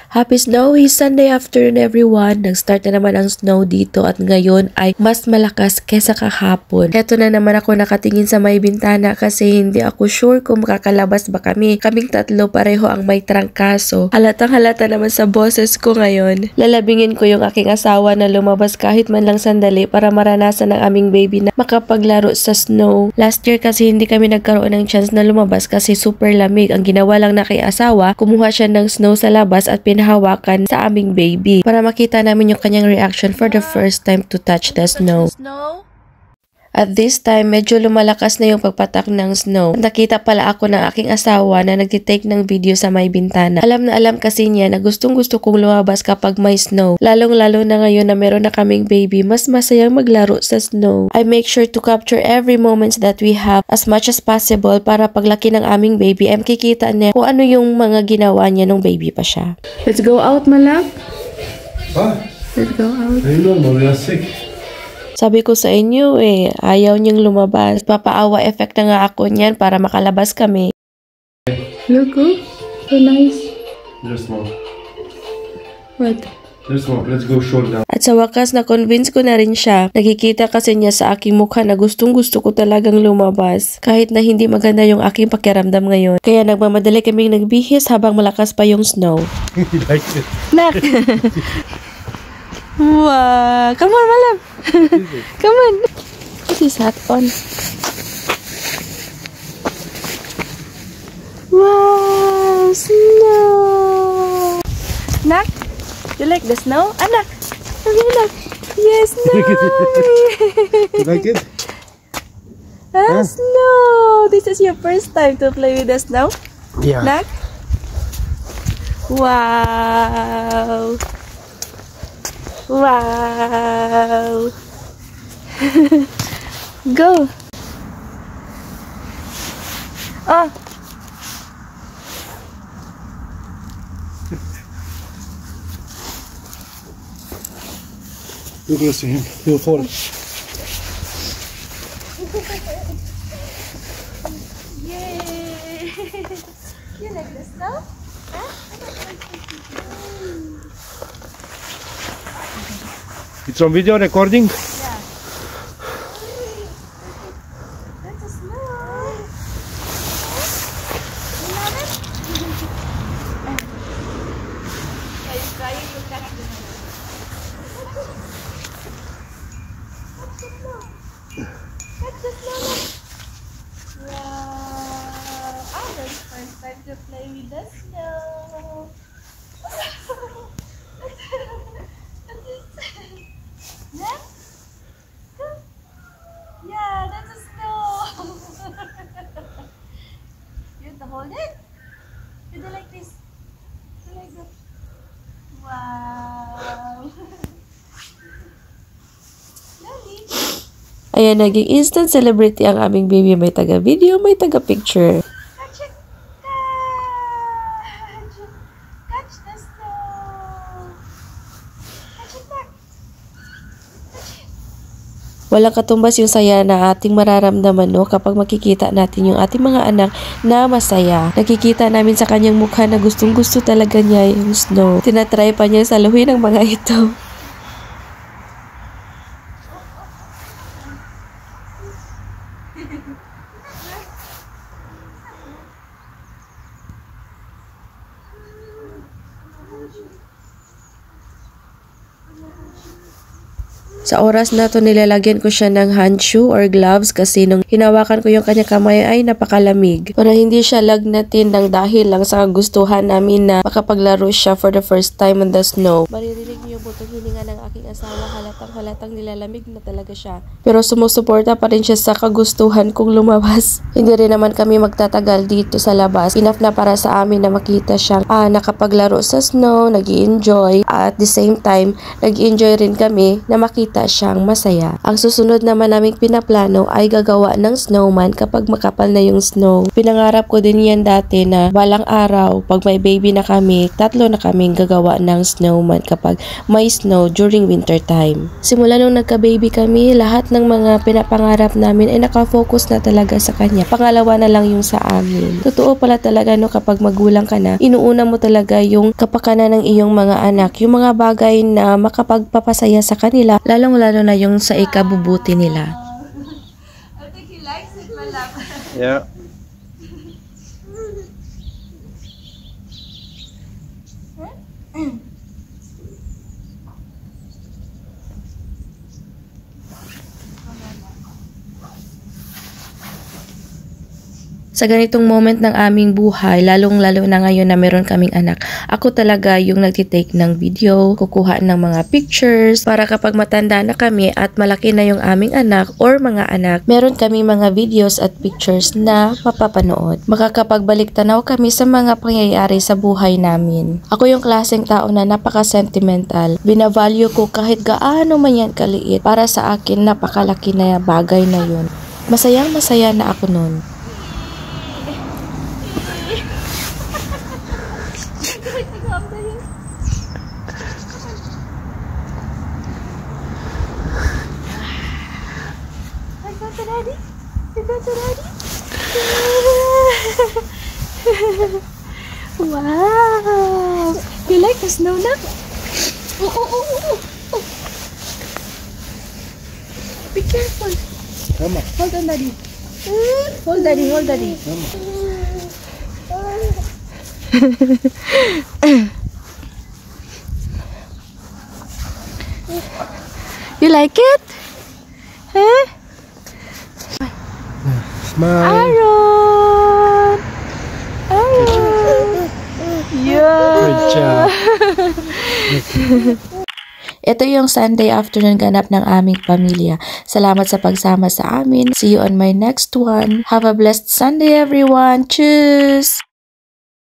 Happy Snowy Sunday afternoon everyone! Nag-start na naman ang snow dito at ngayon ay mas malakas kesa kahapon. Heto na naman ako nakatingin sa may bintana kasi hindi ako sure kung makakalabas ba kami. Kaming tatlo pareho ang may trangkaso. Halatang halata naman sa boses ko ngayon. Lalabingin ko yung aking asawa na lumabas kahit man lang sandali para maranasan ng aming baby na makapaglaro sa snow. Last year kasi hindi kami nagkaroon ng chance na lumabas kasi super lamig. Ang ginawa lang na kay asawa, kumuha siya ng snow sa labas at pinahawakan sa aming baby para makita namin yung kanyang reaction for the first time to touch the snow. At this time, medyo lumalakas na yung pagpatak ng snow. Nakita pala ako ng aking asawa na nagtitake ng video sa may bintana. Alam na alam kasi niya na gustong-gusto kong lumabas kapag may snow. Lalong-lalo na ngayon na meron na kaming baby, mas masayang maglaro sa snow. I make sure to capture every moments that we have as much as possible para paglaki ng aming baby, ay makikita niya kung ano yung mga ginawa niya nung baby pa siya. Let's go out, malak. Let's go out. I know, we are sick. Sabi ko sa inyo ayaw niyang lumabas. Papaawa effect na nga ako niyan para makalabas kami. Look, oh. So nice. There's more. What? There's more. Let's go short down. At sa wakas, na-convince ko na rin siya. Nakikita kasi niya sa aking mukha na gustong-gusto ko talagang lumabas. Kahit na hindi maganda yung aking pakiramdam ngayon. Kaya nagmamadali kaming nagbihis habang malakas pa yung snow. You like it? Nak! Wow! Come on, Malam! Come on! This is hot on. Wow! Snow! Nak? You like the snow? Anak! Anak! Yes, snow! You like it? Ah, snow! This is your first time to play with the snow? Yeah. Nak? Wow! Wow! Go! Oh! Too close to him. He'll fall. Yay! You like the snow? Huh? It's on video recording? Yeah. That's a snow. You love it? Are you trying to catch the snow? Catch the snow. Wow. Alan's first time to play with the snow. Yeah? Yeah, that's a snow. You have to hold it? You do like this. Do like that. Wow. Daddy. Ayan, naging instant celebrity ang aming baby. May taga-video, may taga-picture. Catch it! Catch! Catch the snow! Catch it back! Walang katumbas yung saya na ating mararamdaman kapag makikita natin yung ating mga anak na masaya. Nakikita namin sa kanyang mukha na gustong-gusto talaga niya yung snow. Tinatry pa niya saluhin ang mga ito. Sa oras na to nilalagyan ko siya ng handshoe or gloves kasi nung hinawakan ko yung kanya kamay ay napakalamig. Para hindi siya lagnatin ng dahil lang sa kagustuhan namin na makapaglaro siya for the first time on the snow. Maririnig niyo yung butong hininga ng aking asawa, halatang nilalamig na talaga siya. Pero sumusuporta pa rin siya sa kagustuhan kong lumabas. Hindi rin naman kami magtatagal dito sa labas. Enough na para sa amin na makita siyang nakapaglaro sa snow, nag-i-enjoy. At the same time, nag-i-enjoy rin kami na makita makita siyang masaya. Ang susunod naman naming pinaplano ay gagawa ng snowman kapag makapal na yung snow. Pinangarap ko din yan dati na balang araw, pag may baby na kami, 3 na kaming gagawa ng snowman kapag may snow during winter time. Simula nung nagka-baby kami, lahat ng mga pinapangarap namin ay nakafocus na talaga sa kanya. Pangalawa na lang yung sa amin. Totoo pala talaga no, kapag magulang ka na, inuuna mo talaga yung kapakanan ng iyong mga anak, yung mga bagay na makapagpapasaya sa kanila, lalong-lalo na yung sa ikabubuti nila. I think he likes it, my love. Yeah. Sa ganitong moment ng aming buhay, lalong-lalo na ngayon na meron kaming anak, ako talaga yung nagtitake ng video, kukuha ng mga pictures, para kapag matanda na kami at malaki na yung aming anak or mga anak, meron kami mga videos at pictures na mapapanood. Makakapagbalik tanaw kami sa mga pangyayari sa buhay namin. Ako yung klaseng tao na napaka-sentimental. Binavalue ko kahit gaano man yan kaliit. Para sa akin, napakalaki na bagay na yun. Masayang masaya na ako nun. Daddy? You got to Daddy? Wow! You like the snow now? Oh. Be careful. Come on. Hold on, Daddy. Hold Daddy. Come on. You like it? Huh? Smile. Aaron! Yeah! Good job. Ito yung Sunday afternoon ganap ng aming pamilya. Salamat sa pagsama sa amin. See you on my next one. Have a blessed Sunday, everyone. Cheers!